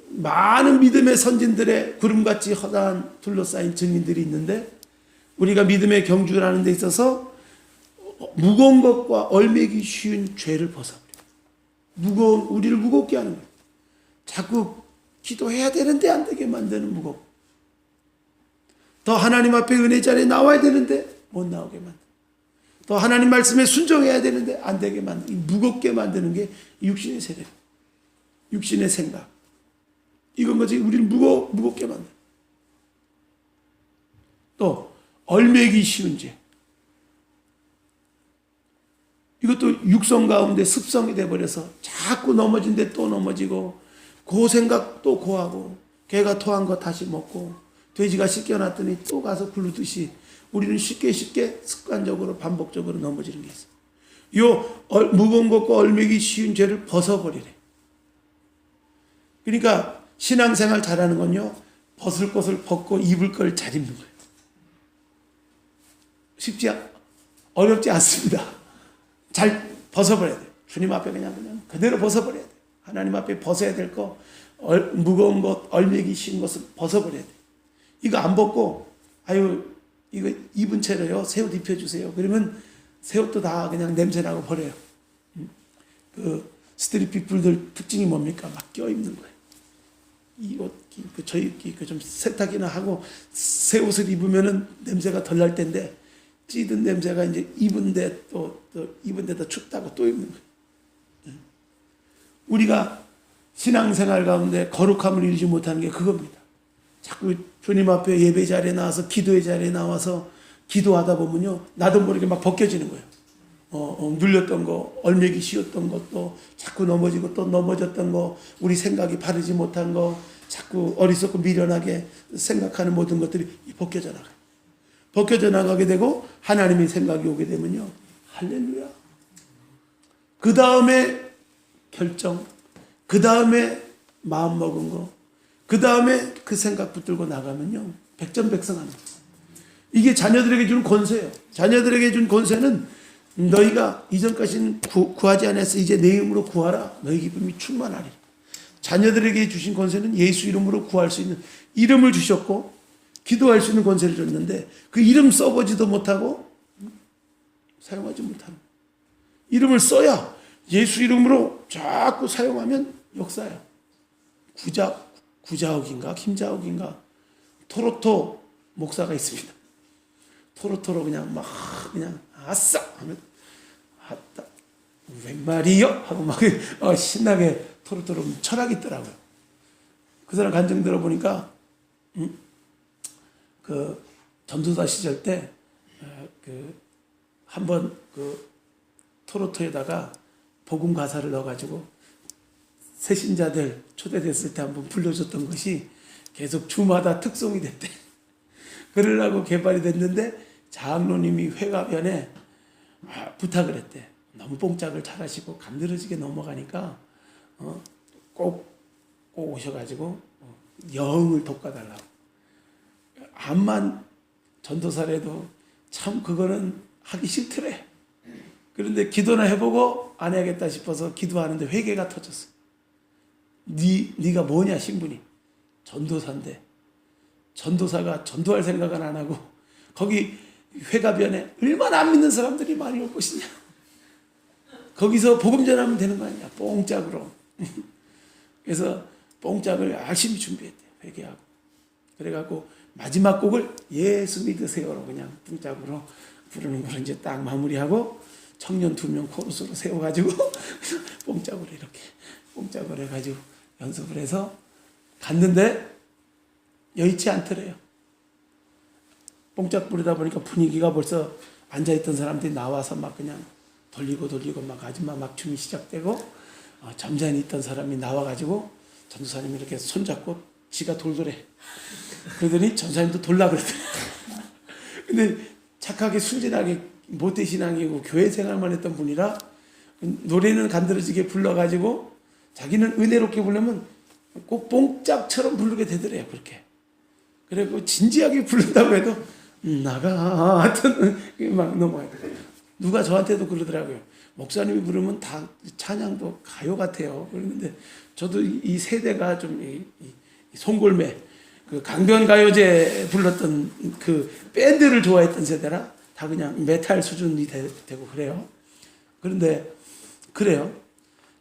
많은 믿음의 선진들의 구름같이 허다한 둘러싸인 증인들이 있는데 우리가 믿음의 경주를 하는 데 있어서 무거운 것과 얼매기 쉬운 죄를 벗어버려요. 우리를 무겁게 하는 거예요. 자꾸 기도해야 되는데 안 되게 만드는 무겁고 더 하나님 앞에 은혜 자리에 나와야 되는데 못 나오게 만드는 더 하나님 말씀에 순종해야 되는데 안 되게 만드는 무겁게 만드는 게 육신의 세력, 육신의 생각 이건 거지 우리를 무겁게 만드는 또 얼매기 쉬운 죄 이것도 육성 가운데 습성이 돼버려서 자꾸 넘어진데 또 넘어지고 그 생각 또 고하고 개가 토한 거 다시 먹고 돼지가 씻겨놨더니 또 가서 굴르듯이 우리는 쉽게 습관적으로 반복적으로 넘어지는 게 있어요. 요 무거운 것과 얼매기 쉬운 죄를 벗어버리래. 그러니까 신앙생활 잘하는 건요. 벗을 것을 벗고 입을 걸 잘 입는 거예요. 어렵지 않습니다. 잘 벗어버려야 돼요. 주님 앞에 그냥 그대로 벗어버려야 돼요. 하나님 앞에 벗어야 될 거, 무거운 것, 얼매기 쉬운 것을 벗어버려야 돼요. 이거 안 벗고, 이거 입은 채로요, 새 옷 입혀주세요. 그러면 새 옷도 다 그냥 냄새나고 버려요. 그 스트릿 피플들 특징이 뭡니까? 막 껴입는 거예요. 이 옷, 저희 좀 세탁이나 하고 새 옷을 입으면은 냄새가 덜 날 텐데, 찌든 냄새가 이제 입은데 또 입은데도 춥다고 또 입는 거예요. 우리가 신앙생활 가운데 거룩함을 이루지 못하는 게 그겁니다. 자꾸 주님 앞에 예배 자리에 나와서 기도의 자리에 나와서 기도하다 보면요 나도 모르게 막 벗겨지는 거예요. 눌렸던 거, 얼매기 쉬웠던 것도 자꾸 넘어지고 또 넘어졌던 거, 우리 생각이 바르지 못한 거, 자꾸 어리석고 미련하게 생각하는 모든 것들이 벗겨져 나가요. 벗겨져 나가게 되고 하나님의 생각이 오게 되면요. 할렐루야. 그 다음에 결정, 그 다음에 마음먹은 거, 그 다음에 그 생각 붙들고 나가면요. 백전백승합니다. 이게 자녀들에게 준 권세예요. 자녀들에게 준 권세는 너희가 이전까지는 구하지 않았어. 이제 내 이름으로 구하라. 너희 기쁨이 충만하리라. 자녀들에게 주신 권세는 예수 이름으로 구할 수 있는 이름을 주셨고 기도할 수 있는 권세를 줬는데 그 이름 써보지도 못하고 사용하지 못하는 이름을 써야 예수 이름으로 자꾸 사용하면 역사야. 구자욱인가 김자욱인가 토로토 목사가 있습니다. 토로토로 그냥 아싸 하면 아따 웬 말이요? 하고 막 신나게 토로토로 철학이 있더라고요. 그 사람 간증 들어보니까 그 전도사 시절 때 한번 그 토로토에다가 복음 가사를 넣어가지고 새신자들 초대됐을 때 한번 불러줬던 것이 계속 주마다 특송이 됐대. 그러려고 개발이 됐는데 장로님이 회가변에 부탁을 했대. 너무 뽕짝을 잘하시고 감들어지게 넘어가니까 꼭 오셔가지고 영을 돋궈달라고. 암만 전도사래도 참 그거는 하기 싫더래. 그런데 기도나 해보고 안 해야겠다 싶어서 기도하는데 회개가 터졌어. 네가 뭐냐 신분이. 전도사인데 전도사가 전도할 생각은 안 하고 거기 회가변에 얼마나 안 믿는 사람들이 많이 올 것이냐. 거기서 복음 전하면 되는 거 아니야. 뽕짝으로. 그래서 뽕짝을 열심히 준비했대. 회개하고. 그래갖고 마지막 곡을 예수 믿으세요로 그냥 뽕짝으로 부르는 걸 이제 딱 마무리하고 청년 2명 코러스로 세워가지고 뽕짝으로 이렇게 뽕짝으로 해가지고 연습을 해서 갔는데 여의치 않더래요. 뽕짝 부르다 보니까 분위기가 벌써 앉아있던 사람들이 나와서 막 그냥 돌리고 막 아줌마 막 춤이 시작되고 점잖이 있던 사람이 나와가지고 전도사님이 이렇게 손잡고 지가 돌더래. 그러더니 전도사님도 돌라 그랬더래. 근데 착하게 순진하게 모태신앙이고 교회 생활만 했던 분이라 노래는 간드러지게 불러가지고 자기는 은혜롭게 부르면 꼭 뽕짝처럼 부르게 되더래요. 그렇게. 그리고 진지하게 부른다고 해도 나가 하여튼 막 넘어가요. 누가 저한테도 그러더라고요. 목사님이 부르면 다 찬양도 가요 같아요. 그러는데 저도 이 세대가 좀 송골매 그 강변가요제 불렀던 그 밴드를 좋아했던 세대라 다 그냥 메탈 수준이 되고 그래요. 그런데 그래요.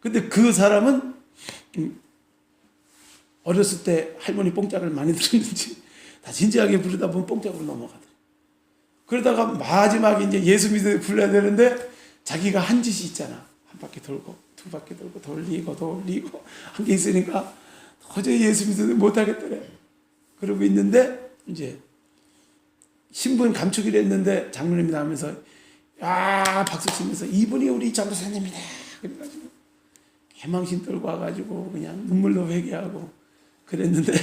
근데 그 사람은 어렸을 때 할머니 뽕짝을 많이 들었는지 다 진지하게 부르다 보면 뽕짝으로 넘어가더라고요. 그러다가 마지막에 이제 예수 믿어 불러야 되는데 자기가 한 짓이 있잖아. 한 바퀴 돌고 두 바퀴 돌고 돌리고 한 게 있으니까 도저히 예수 믿어 못하겠더래. 그러고 있는데 이제 신분 감추기로 했는데 장로님이 나오면서 야 박수 치면서 이분이 우리 장로사님이다. 그래가지고 개망신 떨고 와가지고 그냥 눈물로 회개하고 그랬는데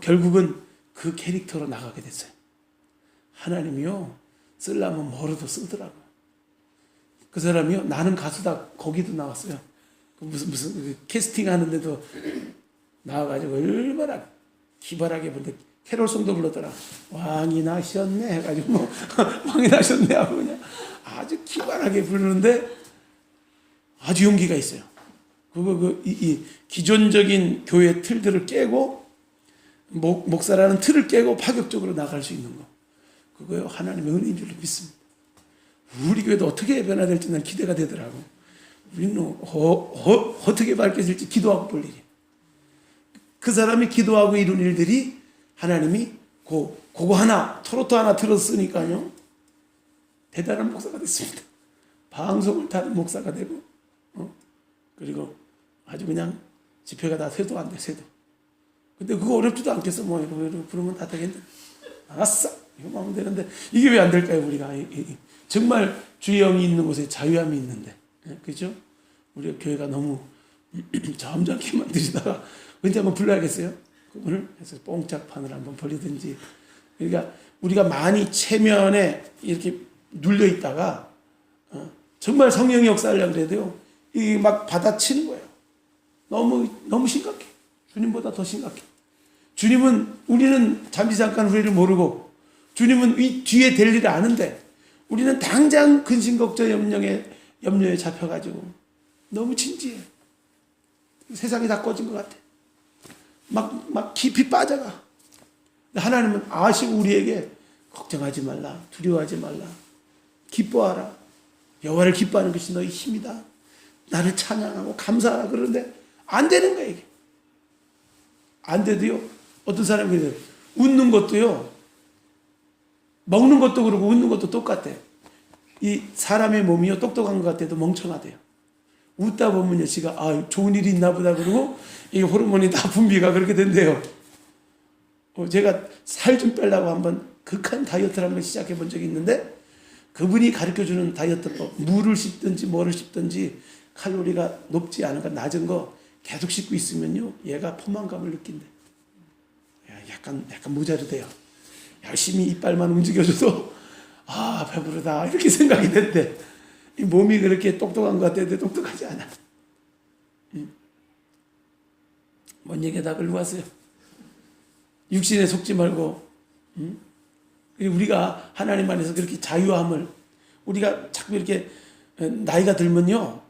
결국은 그 캐릭터로 나가게 됐어요. 하나님이요 쓰려면 뭐라도 쓰더라고요. 그 사람이요 나는 가수다 거기도 나왔어요. 무슨 캐스팅 하는데도 나와가지고 얼마나 기발하게 부르는데 캐롤송도 불렀더라. 왕이 나셨네 해가지고 뭐 왕이 나셨네 하고 그냥 아주 기발하게 부르는데 아주 용기가 있어요. 이 기존적인 교회 틀들을 깨고 목사라는 틀을 깨고 파격적으로 나갈 수 있는 거. 그거요 하나님의 은혜인 줄로 믿습니다. 우리 교회도 어떻게 변화될지 난 기대가 되더라고. 우리는 어떻게 밝혀질지 기도하고 볼 일이에요. 그 사람이 기도하고 이룬 일들이 하나님이 그거 하나 트로트 하나 들었으니까요 대단한 목사가 됐습니다. 방송을 타는 목사가 되고 그리고 아주 그냥 집회가 다 새도 안 돼 새도. 근데 그거 어렵지도 않겠어. 뭐 이러고 부르면 다 되겠네. 아싸 이거 하면 되는데 이게 왜 안 될까요? 우리가 정말 주의 영이 있는 곳에 자유함이 있는데 그죠? 우리가 교회가 너무 점잖게만 들이다가 언제 한번 불러야겠어요? 그분을 해서 뽕짝판을 한번 벌리든지. 그러니까 우리가 많이 체면에 이렇게 눌려 있다가 정말 성령이 역사하려고 그래도요 이게 막 받아치는 거예요. 너무 심각해. 주님보다 더 심각해. 우리는 잠시 잠깐 후회를 모르고 주님은 이 뒤에 될 일을 아는데 우리는 당장 근심걱정 염려에 잡혀가지고 너무 진지해. 세상이 다 꺼진 것 같아. 막 깊이 빠져가. 하나님은 아시고 우리에게 걱정하지 말라, 두려워하지 말라, 기뻐하라. 여호와를 기뻐하는 것이 너희 힘이다. 나를 찬양하고 감사하라. 그러는데 안 되는 거야 이게. 안 돼도요. 어떤 사람이 그래요. 웃는 것도요. 먹는 것도 그러고 웃는 것도 똑같아. 이 사람의 몸이요 똑똑한 것 같아도 멍청하대요. 웃다 보면요 지가 좋은 일이 있나 보다 그러고 이 호르몬이 다 분비가 그렇게 된대요. 제가 살 좀 빼려고 한번 극한 다이어트를 한번 시작해 본 적이 있는데 그분이 가르쳐주는 다이어트법 물을 씹든지 뭐를 씹든지 칼로리가 높지 않은 거 낮은 거 계속 씹고 있으면요 얘가 포만감을 느낀대. 약간 모자르대요. 열심히 이빨만 움직여줘도 배부르다 이렇게 생각이 된대. 이 몸이 그렇게 똑똑한 것 같아도 똑똑하지 않아. 뭔 얘기가 다 끌고 왔어요. 육신에 속지 말고 우리가 하나님 안에서 그렇게 자유함을 우리가 자꾸 이렇게 나이가 들면요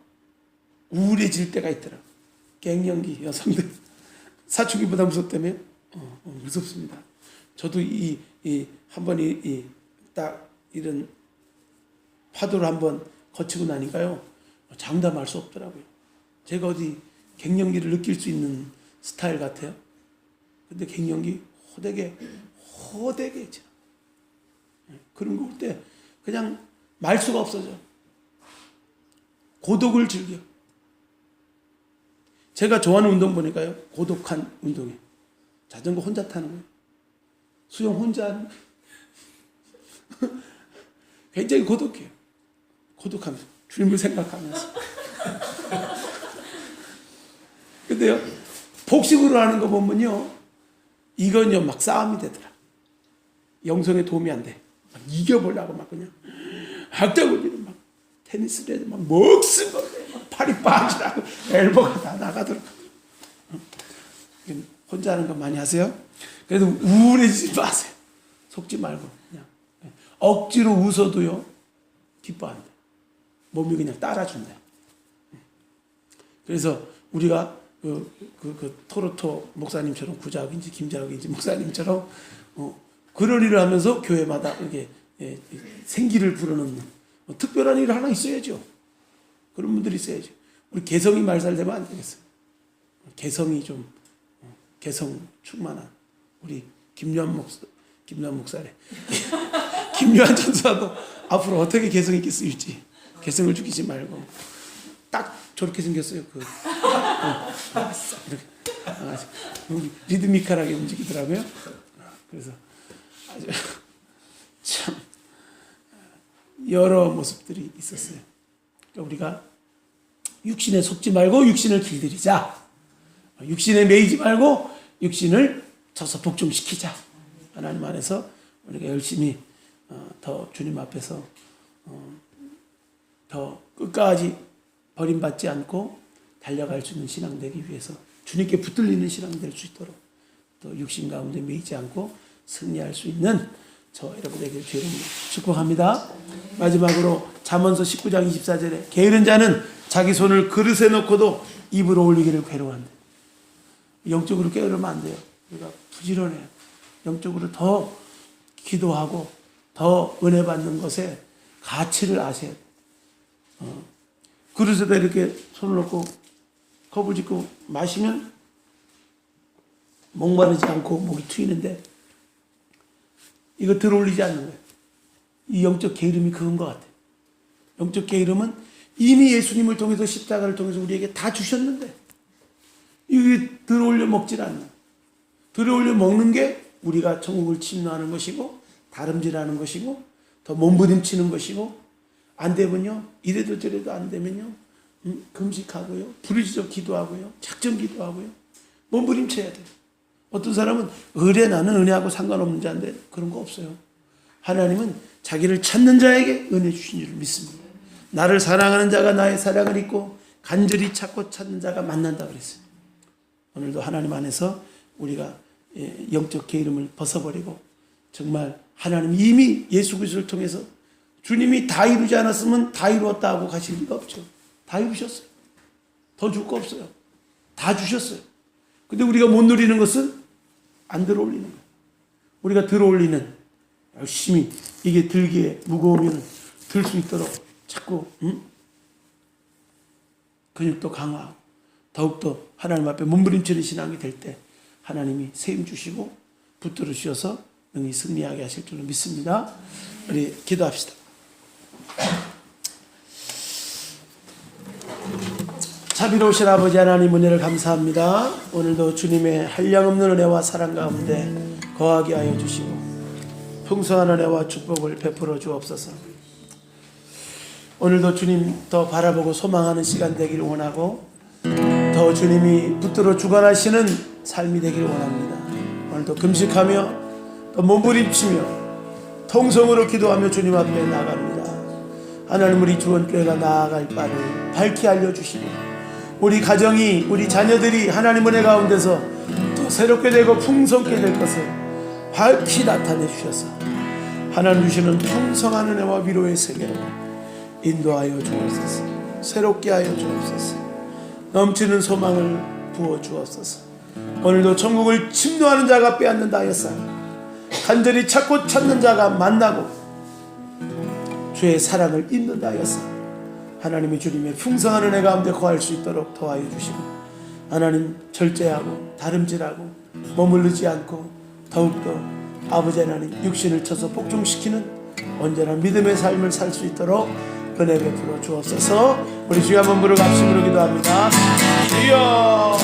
우울해질 때가 있더라고. 갱년기 여성들 사춘기보다 무섭다며? 무섭습니다. 저도 한번 딱 이런 파도를 한번 거치고 나니까요 장담할 수 없더라고요. 제가 어디 갱년기를 느낄 수 있는 스타일 같아요. 근데 갱년기 호되게 지나. 그런 거 올 때 그냥 말 수가 없어져. 고독을 즐겨. 제가 좋아하는 운동 보니까요 고독한 운동이에요. 자전거 혼자 타는 거예요. 수영 혼자 하는 거예요. 굉장히 고독해요. 고독하면서 주님을 생각하면서. 근데요 복식으로 하는 거 보면요 이건요 막 싸움이 되더라. 영성에 도움이 안 돼. 막 이겨보려고 막 그냥 악다구니를 막 테니스를 해도 막 목숨 걸고 막 팔이 빠지라고 엘보가 다 나가더라고. 혼자 하는 거 많이 하세요? 그래도 우울해지지 마세요. 속지 말고 그냥 억지로 웃어도요 기뻐 안 돼. 몸이 그냥 따라준다. 그래서 우리가 그 토로토 목사님처럼 구자욱인지 김자욱인지 목사님처럼 그런 일을 하면서 교회마다 이렇게 생기를 불어넣는 특별한 일 하나 있어야죠. 그런 분들이 있어야죠. 우리 개성이 말살되면 안 되겠어요. 개성 충만한 우리 김요한 목사래. 김요한 전사도 앞으로 어떻게 개성 있게 쓰일지 개성을 죽이지 말고 딱 저렇게 생겼어요. 이렇게 리드미컬하게 움직이더라고요. 그래서 아주 참 여러 모습들이 있었어요. 그러니까 우리가 육신에 속지 말고 육신을 길들이자. 육신에 매이지 말고 육신을 쳐서 복종시키자. 하나님 안에서 우리가 열심히 더 주님 앞에서 더 끝까지 버림받지 않고 달려갈 수 있는 신앙 되기 위해서 주님께 붙들리는 신앙 될 수 있도록 또 육신 가운데 매이지 않고 승리할 수 있는 저 여러분에게 주의 이름으로 축복합니다. 마지막으로 잠언서 19장 24절에 게으른 자는 자기 손을 그릇에 넣고도 입으로 올리기를 괴로워한다. 영적으로 게으르면 안 돼요. 우리가 부지런해요. 영적으로 더 기도하고 더 은혜 받는 것에 가치를 아셔야 돼요. 그릇에다 이렇게 손을 넣고 컵을 짚고 마시면 목마르지 않고 목이 트이는데 이거 들어올리지 않는 거예요. 이 영적 게으름이 그건 것 같아요. 영적 게으름은 이미 예수님을 통해서 십자가를 통해서 우리에게 다 주셨는데 이게 들어올려 먹질 않는, 들어올려 먹는 게 우리가 천국을 침노하는 것이고 다름질하는 것이고 더 몸부림치는 것이고 안 되면요 이래도 저래도 안 되면요 금식하고요 부르짖어 기도하고요 작정 기도하고요 몸부림쳐야 돼요. 어떤 사람은 의뢰 나는 은혜하고 상관없는 자인데 그런 거 없어요. 하나님은 자기를 찾는 자에게 은혜 주신 줄 믿습니다. 나를 사랑하는 자가 나의 사랑을 잊고 간절히 찾고 찾는 자가 만난다 그랬어요. 오늘도 하나님 안에서 우리가 영적 게으름을 벗어버리고 정말 하나님 이미 예수 그리스도를 통해서 주님이 다 이루지 않았으면 다 이루었다 하고 가실 리가 없죠. 다 이루셨어요. 더 줄 거 없어요. 다 주셨어요. 근데 우리가 못 누리는 것은 안 들어올리는 거예요. 우리가 들어올리는 열심히 이게 들기에 무거우면 들 수 있도록 자꾸 근육도 강화하고 더욱더 하나님 앞에 몸부림치는 신앙이 될 때 하나님이 세임 주시고 붙들어 주셔서 능히 승리하게 하실 줄로 믿습니다. 우리 기도합시다. 자비로우신 아버지 하나님 은혜를 감사합니다. 오늘도 주님의 한량없는 은혜와 사랑 가운데 거하게 하여 주시고 풍성한 은혜와 축복을 베풀어 주옵소서. 오늘도 주님 더 바라보고 소망하는 시간 되기를 원하고 더 주님이 붙들어 주관하시는 삶이 되기를 원합니다. 오늘도 금식하며 또 몸부림치며 통성으로 기도하며 주님 앞에 나갑니다. 하나님 우리 주원교회가 나아갈 바를 밝히 알려주시고 우리 가정이 우리 자녀들이 하나님 은혜 가운데서 또 새롭게 되고 풍성케 될 것을 밝히 나타내 주셔서 하나님 주시는 풍성한 은혜와 위로의 세계로 인도하여 주옵소서. 새롭게 하여 주옵소서. 넘치는 소망을 부어 주옵소서. 오늘도 천국을 침노하는 자가 빼앗는다 하였사 간절히 찾고 찾는 자가 만나고 주의 사랑을 입는다 하였사 하나님이 주님의 풍성한 은혜 가운데 거할 수 있도록 도와여 주시고 하나님 절제하고 다름질하고 머무르지 않고 더욱더 아버지 하나님 육신을 쳐서 복종시키는 온전한 믿음의 삶을 살 수 있도록 은혜 베풀어 주옵소서. 우리 주여 한번 부르고 합심으로 기도합니다. 주여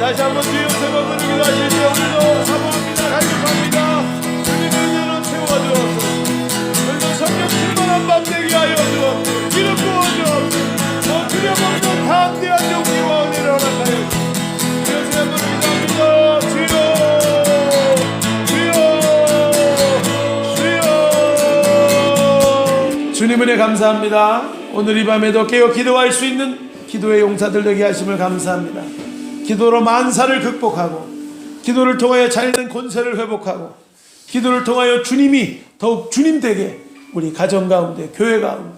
다시 한번 주의 용서가 그러기도 하실 때 우리도 사모합니다. 갈급합니다. 주님의 은혜로 채워주옵소서. 우리도 성령 충만한 밤 되게 하여 주옵소서. 기름 부어 주옵소서. 두려움없는 담대한 용기와 은혜를 허락하여 주옵소서. 한번 기도합니다. 주여 주님 은혜 감사합니다. 오늘 이 밤에도 깨어 기도할 수 있는 기도의 용사들 되게 하심을 감사합니다. 기도로 만사를 극복하고, 기도를 통하여 잘된 권세를 회복하고, 기도를 통하여 주님이 더욱 주님 되게 우리 가정 가운데, 교회 가운데,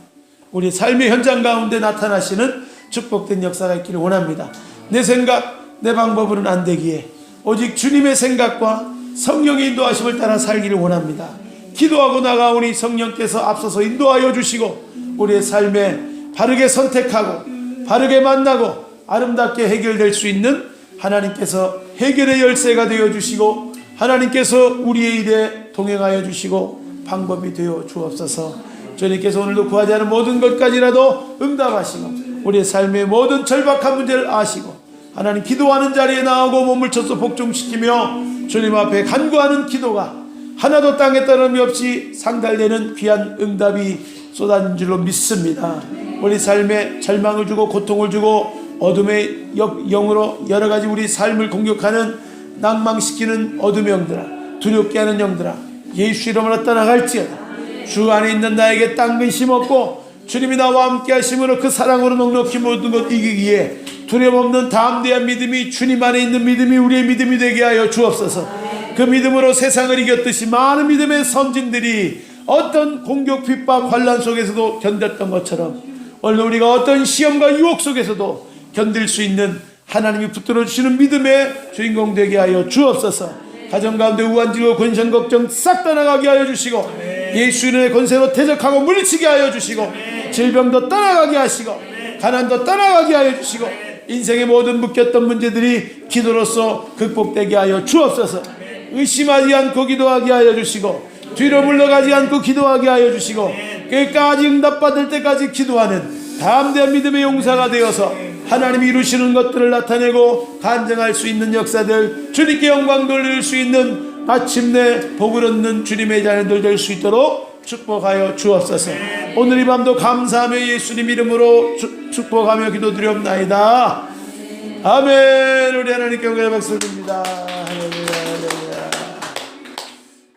우리 삶의 현장 가운데 나타나시는 축복된 역사가 있기를 원합니다. 내 생각, 내 방법으로는 안 되기에 오직 주님의 생각과 성령의 인도하심을 따라 살기를 원합니다. 기도하고 나가오니 성령께서 앞서서 인도하여 주시고 우리의 삶에 바르게 선택하고 바르게 만나고 아름답게 해결될 수 있는 하나님께서 해결의 열쇠가 되어 주시고 하나님께서 우리의 일에 동행하여 주시고 방법이 되어 주옵소서. 주님께서 오늘도 구하지 않은 모든 것까지라도 응답하시고 우리의 삶의 모든 절박한 문제를 아시고 하나님 기도하는 자리에 나오고 몸을 쳐서 복종시키며 주님 앞에 간구하는 기도가 하나도 땅에 떨어짐이 없이 상달되는 귀한 응답이 쏟아진 줄로 믿습니다. 우리 삶에 절망을 주고 고통을 주고 어둠의 영으로 여러가지 우리 삶을 공격하는 낭망시키는 어둠의 영들아, 두렵게 하는 영들아, 예수 이름으로 떠나갈지어다. 주 안에 있는 나에게 딴 근심 없고 주님이 나와 함께 하심으로 그 사랑으로 넉넉히 모든 것 이기기에 두려움 없는 담대한 믿음이 주님 안에 있는 믿음이 우리의 믿음이 되게 하여 주옵소서. 그 믿음으로 세상을 이겼듯이 많은 믿음의 선진들이 어떤 공격, 핍박, 환난 속에서도 견뎠던 것처럼 오늘 우리가 어떤 시험과 유혹 속에서도 견딜 수 있는 하나님이 붙들어 주시는 믿음의 주인공 되게 하여 주옵소서. 가정 가운데 우환질과 근심 걱정 싹 떠나가게 하여 주시고 예수 이름의 권세로 대적하고 물리치게 하여 주시고 질병도 떠나가게 하시고 가난도 떠나가게 하여 주시고 인생의 모든 묶였던 문제들이 기도로서 극복되게 하여 주옵소서. 의심하지 않고 기도하게 하여 주시고 뒤로 물러가지 않고 기도하게 하여 주시고 끝까지 응답받을 때까지 기도하는 담대한 믿음의 용사가 되어서 하나님이 이루시는 것들을 나타내고 간증할 수 있는 역사들, 주님께 영광 돌릴 수 있는 마침내 복을 얻는 주님의 자녀들 될 수 있도록 축복하여 주옵소서. 오늘 이 밤도 감사하며 예수님 이름으로 축복하며 기도드리옵나이다. 아멘. 우리 하나님께 영광의 박수를 드립니다.